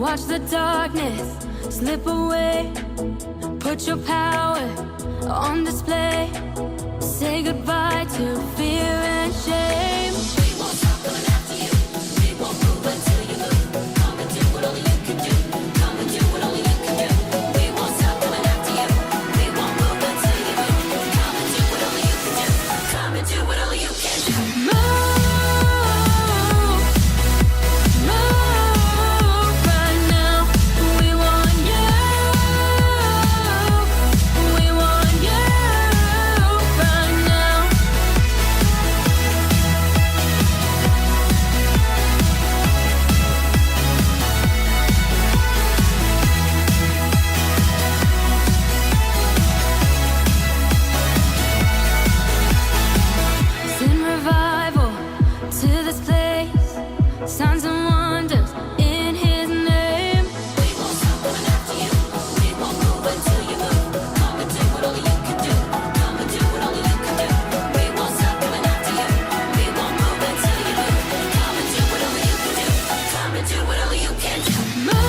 Watch the darkness slip away. Put your power on display. Say goodbye to fear and shame. We won't stop coming after you. We won't move until you move. Come and do what only you can do. Come and do what only you can do. We won't stop coming after you. We won't move until you move. Come and do what only you can do. Come and do what only you can do. Move. Signs and wonders in his name. We won't stop coming after you. We won't move until you move. Come and do what only you can do. Come and do what only you can do. We won't stop coming after you. We won't move until you move. Come and do what only you can do. Come and do what only you can do. Move.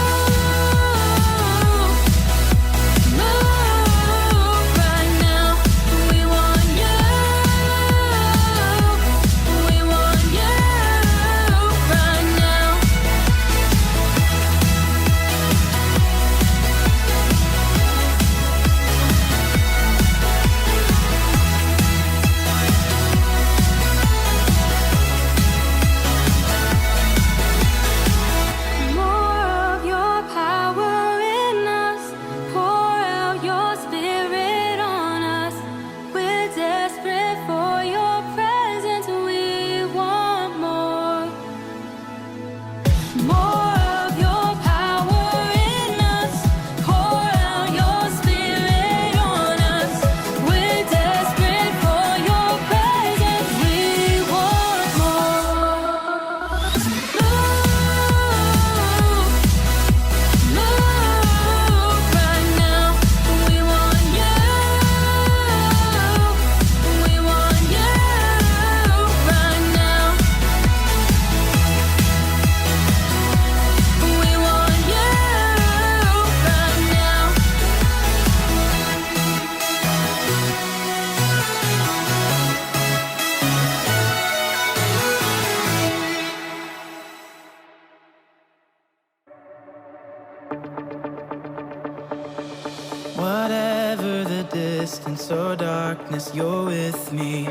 Whatever the distance or darkness, you're with me,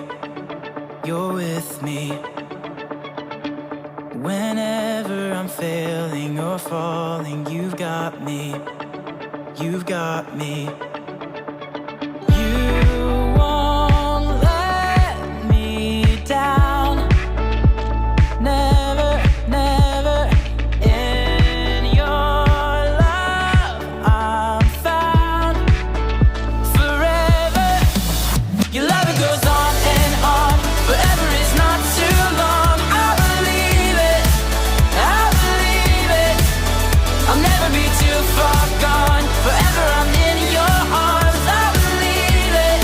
you're with me. Whenever I'm failing or falling, you've got me, you've got me. You won't let me down, never, never. In your love I'm found forever. Your love, it goes on and on. Forever is not too long. I believe it, I believe it. I'll never be too far gone. Forever I'm in your arms. I believe it,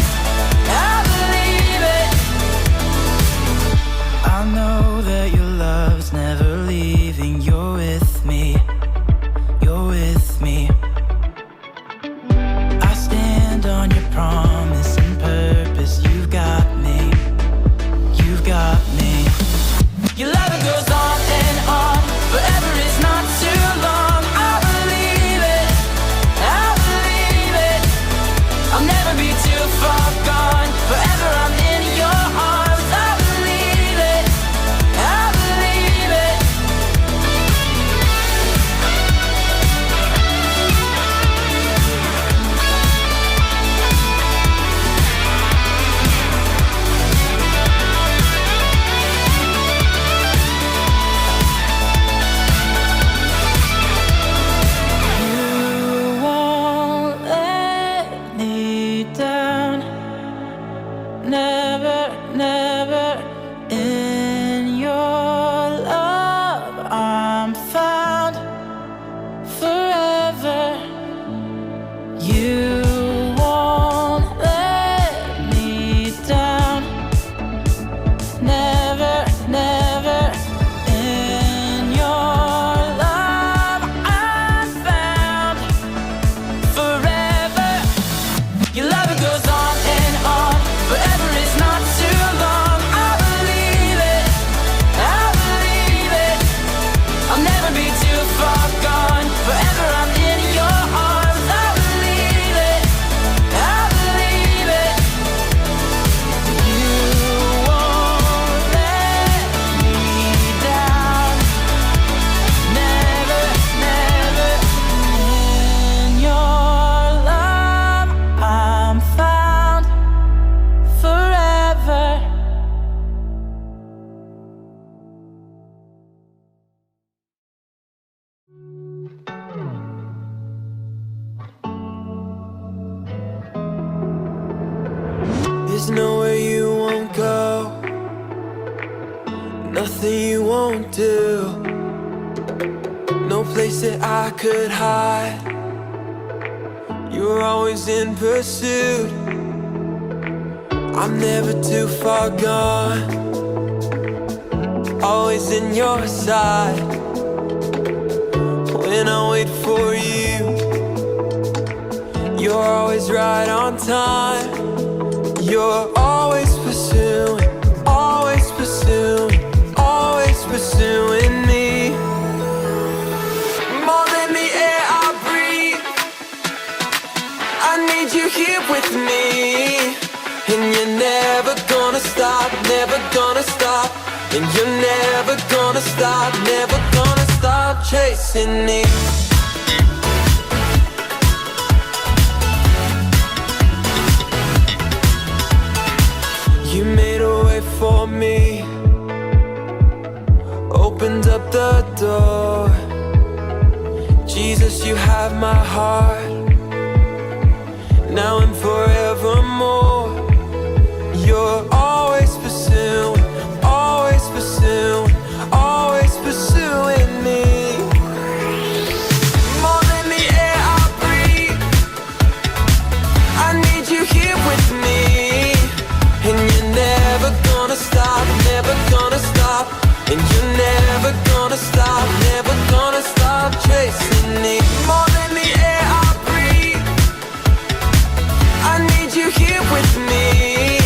I believe it. I know that your love's never leaving. You're with me, you're with me. I stand on your promise and purpose. You've got me, you've got me. Your love, it goes on and on. Forever is not too long. I believe it, I believe it. I'll never be too far gone. Forever I'm in your arms. I believe it, I believe it. You won't let me down, never, never. In your love I'm found forever. You won't let me down, never, never. In your love I'm There's nowhere you won't go, nothing you won't do, no place that I could hide. You're always in pursuit, I'm never too far gone, always in your side. When I wait for you, you're always right on time. You're always pursuing, always pursuing, always pursuing me. More than the air I breathe, I need you here with me. And you're never gonna stop, never gonna stop. And you're never gonna stop, never gonna stop chasing me. You made a way for me, opened up the door. Jesus, you have my heart, now and forevermore. You're always pursuing, always pursuing, always pursuing me. More than the air I breathe, I need you here with me. And you're never gonna stop, never gonna stop. And you're never gonna stop, never gonna stop chasing me. More than the air I breathe, I need you here with me.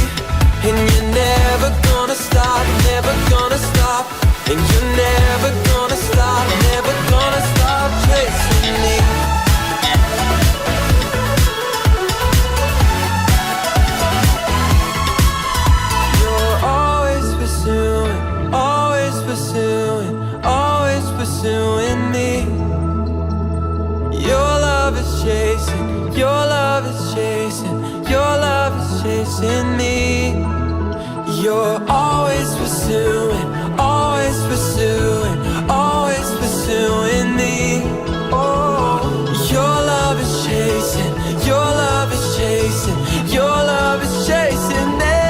And you're never gonna stop, never gonna stop. And you're never gonna stop, never gonna stop chasing me. You're always pursuing, always pursuing, always pursuing me. Your love is chasing, your love is chasing, your love is chasing me. You're always pursuing, always pursuing, always pursuing me. Oh, your love is chasing, your love is chasing, your love is chasing me.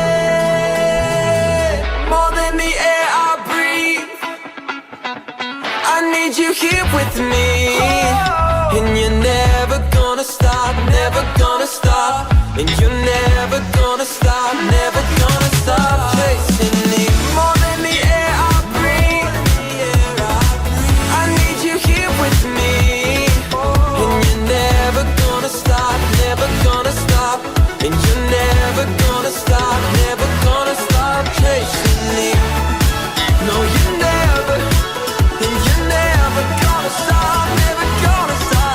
More than the air I breathe, I need you here with me. And you're never gonna stop, never gonna stop. And you're never gonna stop, never gonna stop chasing me. More than the air I breathe, I need you here with me. And you're never gonna stop, never gonna stop. And you're never gonna stop, never gonna stop chasing me. No, you never, and you're never gonna stop, never gonna stop.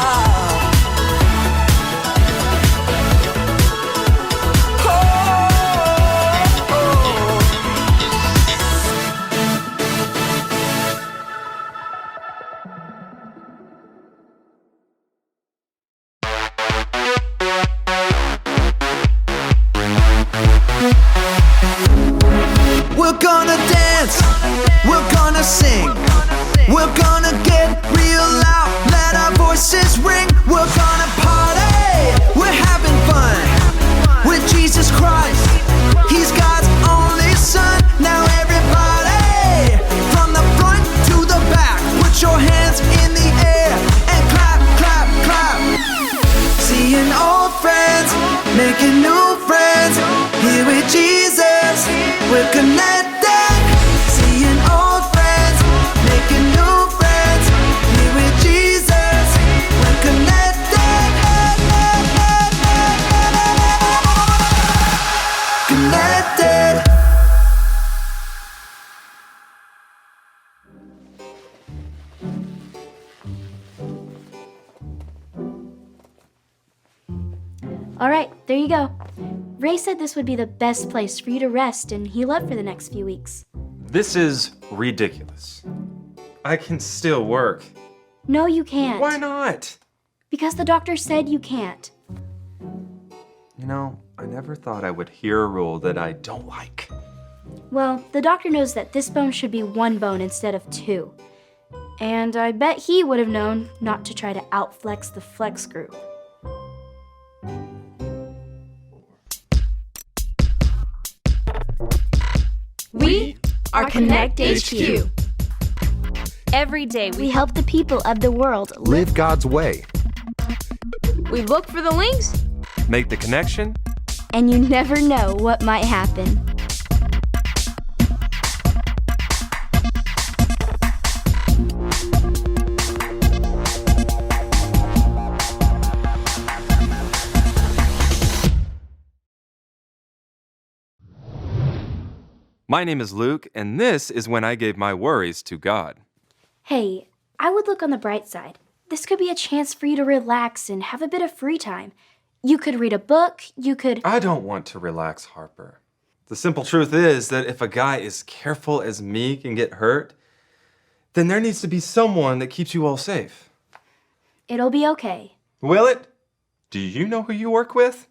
We're gonna dance, we're gonna sing, we're gonna get real loud, let our voices ring. We're gonna party, we're having fun with Jesus Christ, He's God's only Son. Now everybody, from the front to the back, put your hands in the air and clap, clap, clap. Seeing old friends, making new friends, here with Jesus, we're connected. Seeing old friends, making new friends, here with Jesus, we're connected. Connected. All right, there you go. Ray said this would be the best place for you to rest and heal up for the next few weeks. This is ridiculous. I can still work. No, you can't. Why not? Because the doctor said you can't. You know, I never thought I would hear a rule that I don't like. Well, the doctor knows that this bone should be one bone instead of two. And I bet he would have known not to try to outflex the flex group. We are Connect HQ. Every day We help the people of the world Live God's way. We look for the links. Make the connection. and you never know what might happen. My name is Luke, and this is when I gave my worries to God. Hey, I would look on the bright side. This could be a chance for you to relax and have a bit of free time. You could read a book, you could... I don't want to relax, Harper. The simple truth is that if a guy as careful as me can get hurt, then there needs to be someone that keeps you all safe. It'll be okay. Will it? Do you know who you work with?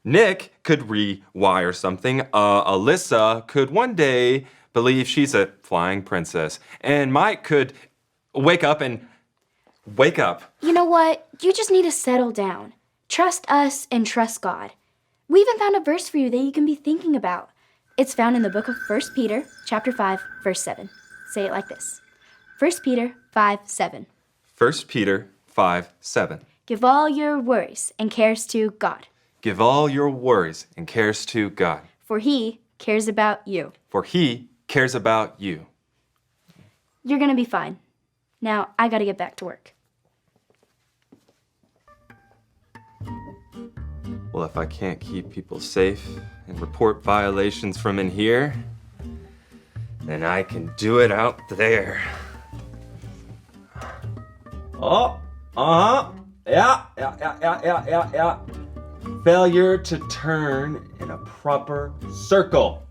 Nick could rewire something. Alyssa could one day believe she's a flying princess. And Mike could wake up. You know what? You just need to settle down. Trust us and trust God. We even found a verse for you that you can be thinking about. It's found in the book of 1 Peter, chapter 5, verse 7. Say it like this. 1 Peter 5, 7. 1 Peter 5:7. Give all your worries and cares to God, Give all your worries and cares to God, for He cares about you. for He cares about you. You're gonna be fine. Now, I gotta get back to work. Well, if I can't keep people safe and report violations from in here, then I can do it out there. Oh, yeah. Failure to turn in a proper circle.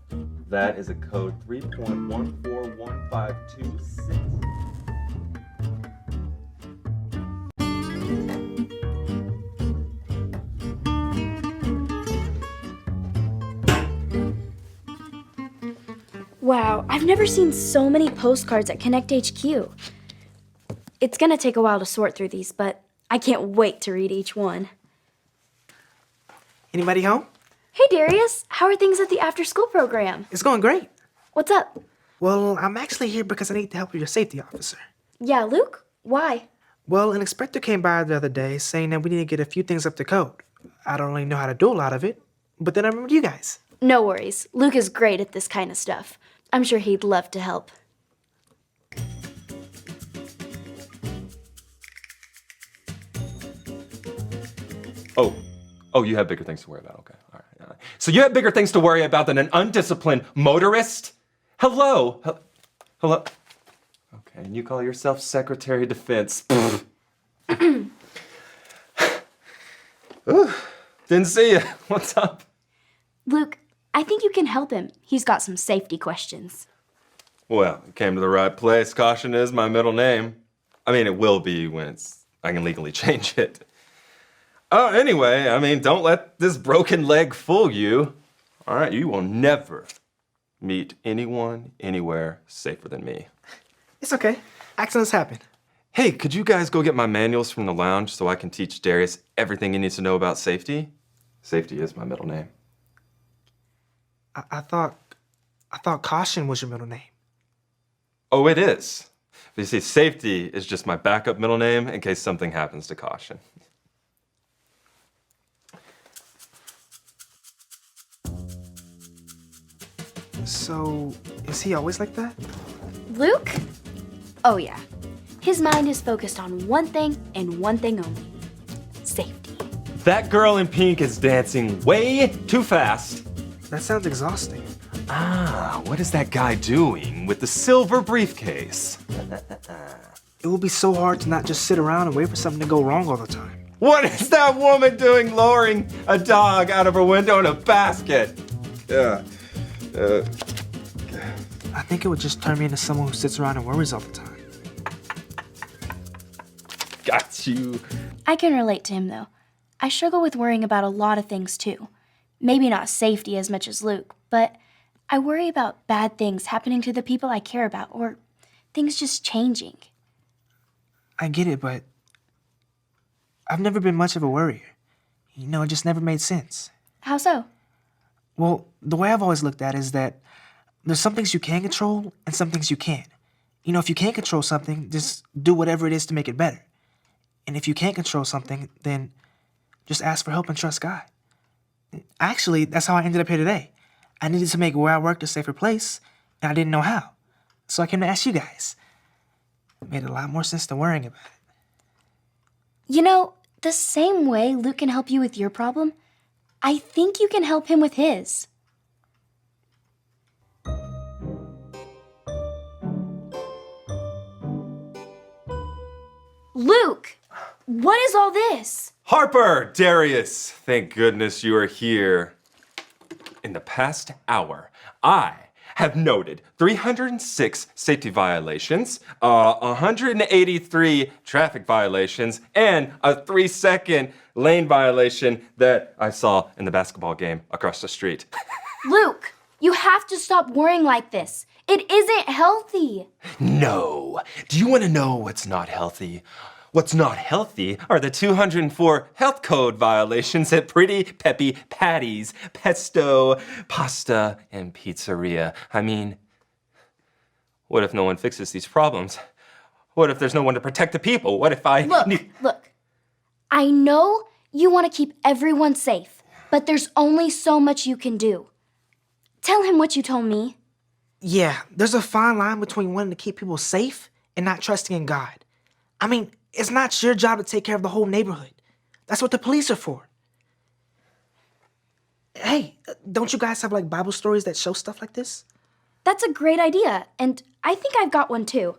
That is a code 3.141526. Wow, I've never seen so many postcards at Connect HQ. It's gonna take a while to sort through these, but I can't wait to read each one. Anybody home? Hey Darius, how are things at the after-school program? It's going great. What's up? Well, I'm actually here because I need the help of your safety officer. Yeah, Luke? Why? Well, an inspector came by the other day saying that we need to get a few things up to code. I don't really know how to do a lot of it, but then I remembered you guys. No worries. Luke is great at this kind of stuff. I'm sure he'd love to help. Oh, you have bigger things to worry about. Okay, all right. So you have bigger things to worry about than an undisciplined motorist? Hello? Hello? Okay, and you call yourself Secretary of Defense. Ooh, didn't see you. What's up? Luke, I think you can help him. He's got some safety questions. Well, you came to the right place. Caution is my middle name. I mean, it will be when I can legally change it. Oh, anyway, don't let this broken leg fool you. All right, you will never meet anyone, anywhere safer than me. It's okay. Accidents happen. Hey, could you guys go get my manuals from the lounge so I can teach Darius everything he needs to know about safety? Safety is my middle name. I thought Caution was your middle name. Oh, it is. But you see, safety is just my backup middle name in case something happens to Caution. So, is he always like that? Luke? Oh yeah. His mind is focused on one thing and one thing only. Safety. That girl in pink is dancing way too fast. That sounds exhausting. Ah, what is that guy doing with the silver briefcase? It will be so hard to not just sit around and wait for something to go wrong all the time. What is that woman doing lowering a dog out of her window in a basket? I think it would just turn me into someone who sits around and worries all the time. Got you. I can relate to him though. I struggle with worrying about a lot of things too. Maybe not safety as much as Luke, but I worry about bad things happening to the people I care about or things just changing. I get it, but I've never been much of a worrier. It just never made sense. How so? Well, the way I've always looked at it is that there's some things you can control and some things you can't. You know, if you can't control something, just do whatever it is to make it better. And if you can't control something, then just ask for help and trust God. Actually, that's how I ended up here today. I needed to make where I worked a safer place, and I didn't know how. So I came to ask you guys. It made a lot more sense than worrying about it. You know, the same way Luke can help you with your problem, I think you can help him with his. Luke, what is all this? Harper, Darius, thank goodness you are here. In the past hour, I have noted 306 safety violations, 183 traffic violations, and a 3-second lane violation that I saw in the basketball game across the street. Luke, you have to stop worrying like this. It isn't healthy. No. Do you want to know what's not healthy? What's not healthy are the 204 health code violations at Pretty Peppy Patty's, Pesto, Pasta, and Pizzeria. I mean, what if no one fixes these problems? What if there's no one to protect the people? What if I... Look. I know you want to keep everyone safe, but there's only so much you can do. Tell him what you told me. Yeah, there's a fine line between wanting to keep people safe and not trusting in God. I mean, it's not your job to take care of the whole neighborhood. That's what the police are for. Hey, don't you guys have like Bible stories that show stuff like this? That's a great idea, and I think I've got one too.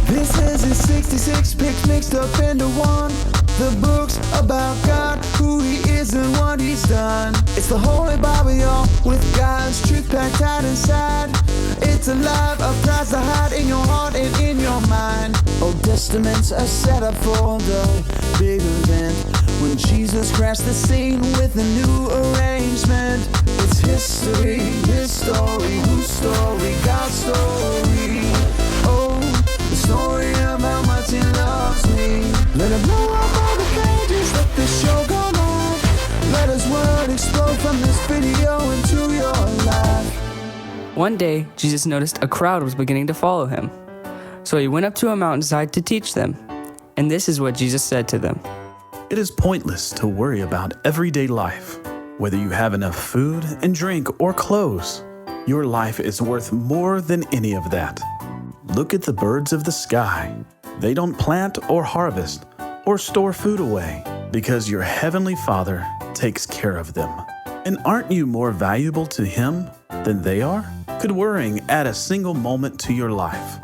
This is his 66 picks mixed up into one. The books about God, who he is and what he's done. It's the Holy Bible, y'all, with God's truth packed tight inside. It's a life of Christ to hide in your heart and in your mind. Old Testaments are set up for the big event when Jesus crashed the scene with a new arrangement. It's history, his story, whose story, God's story. Oh, the story of how much he loves me. Let it blow up all the pages, let this show go live. Let his word explode from this video into your life. One day, Jesus noticed a crowd was beginning to follow him. So he went up to a mountainside to teach them. And this is what Jesus said to them. It is pointless to worry about everyday life, whether you have enough food and drink or clothes. Your life is worth more than any of that. Look at the birds of the sky. They don't plant or harvest or store food away because your heavenly Father takes care of them. And aren't you more valuable to Him than they are? Could worrying add a single moment to your life?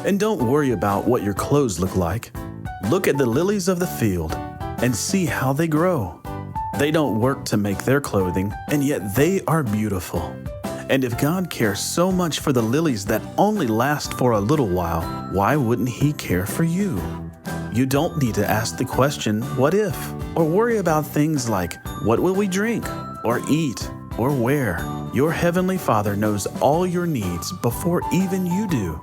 And don't worry about what your clothes look like. Look at the lilies of the field and see how they grow. They don't work to make their clothing, and yet they are beautiful. And if God cares so much for the lilies that only last for a little while, why wouldn't He care for you? You don't need to ask the question, what if? Or worry about things like, what will we drink? Or eat? Or wear? Your Heavenly Father knows all your needs before even you do.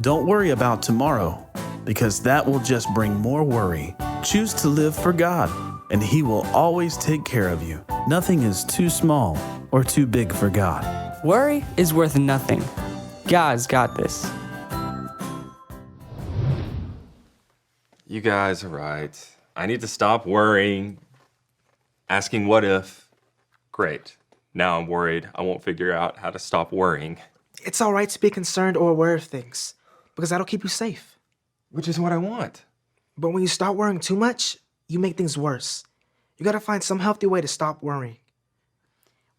Don't worry about tomorrow, because that will just bring more worry. Choose to live for God, and He will always take care of you. Nothing is too small or too big for God. Worry is worth nothing. God's got this. You guys are right. I need to stop worrying, asking what if. Great. Now I'm worried I won't figure out how to stop worrying. It's all right to be concerned or aware of things, because that'll keep you safe. Which is what I want. But when you start worrying too much, you make things worse. You gotta find some healthy way to stop worrying.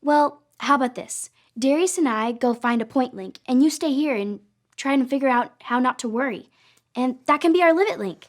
Well, how about this? Darius and I go find a point link, and you stay here and try and figure out how not to worry. And that can be our Live It link.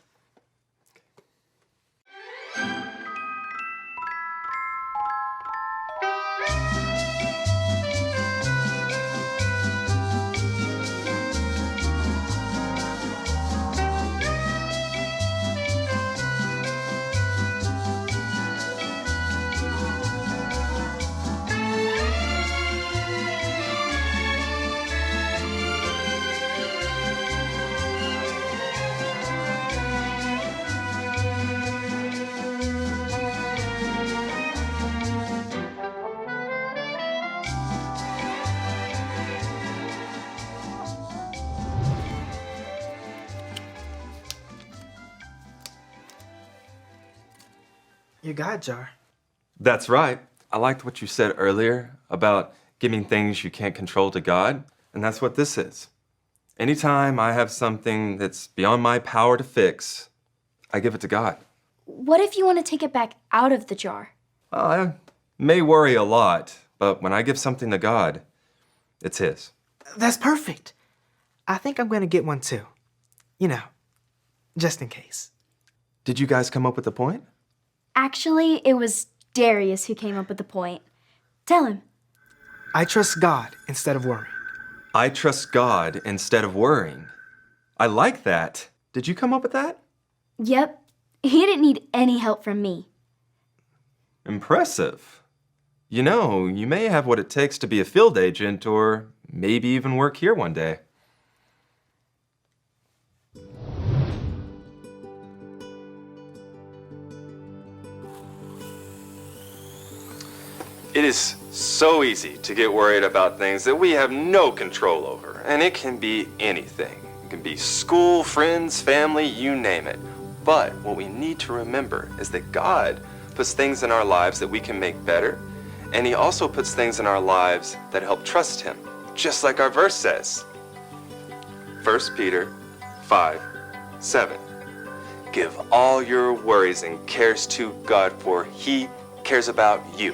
Your God jar. That's right. I liked what you said earlier about giving things you can't control to God, and that's what this is. Anytime I have something that's beyond my power to fix, I give it to God. What if you want to take it back out of the jar? Well, I may worry a lot, but when I give something to God, it's His. That's perfect. I think I'm going to get one too. You know, just in case. Did you guys come up with the point? Actually, it was Darius who came up with the point. Tell him. I trust God instead of worrying. I trust God instead of worrying. I like that. Did you come up with that? Yep. He didn't need any help from me. Impressive. You know, you may have what it takes to be a field agent or maybe even work here one day. It is so easy to get worried about things that we have no control over, and it can be anything. It can be school, friends, family, you name it. But what we need to remember is that God puts things in our lives that we can make better, and He also puts things in our lives that help trust Him, just like our verse says. 1 Peter 5:7. Give all your worries and cares to God, for He cares about you.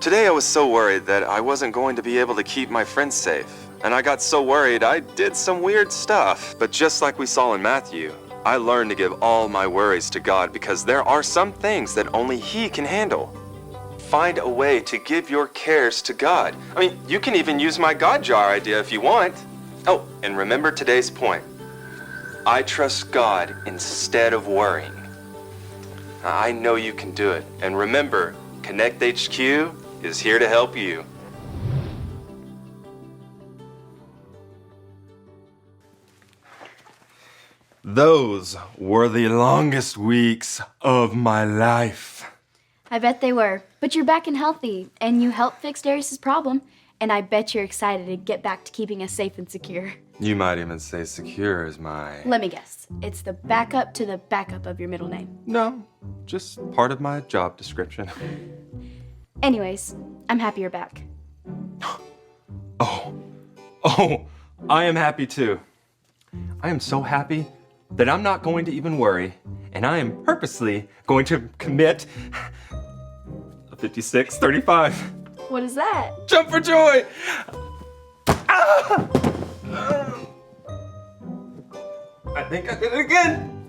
Today I was so worried that I wasn't going to be able to keep my friends safe. And I got so worried I did some weird stuff. But just like we saw in Matthew, I learned to give all my worries to God because there are some things that only He can handle. Find a way to give your cares to God. I mean, you can even use my God jar idea if you want. Oh, and remember today's point. I trust God instead of worrying. I know you can do it. And remember, Connect HQ is here to help you. Those were the longest weeks of my life. I bet they were. But you're back and healthy, and you helped fix Darius's problem. And I bet you're excited to get back to keeping us safe and secure. You might even say secure is my... Let me guess. It's the backup to the backup of your middle name. No, just part of my job description. Anyways, I'm happy you're back. Oh, I am happy too. I am so happy that I'm not going to even worry, and I am purposely going to commit a 56-35. What is that? Jump for joy! Ah! I think I did it again.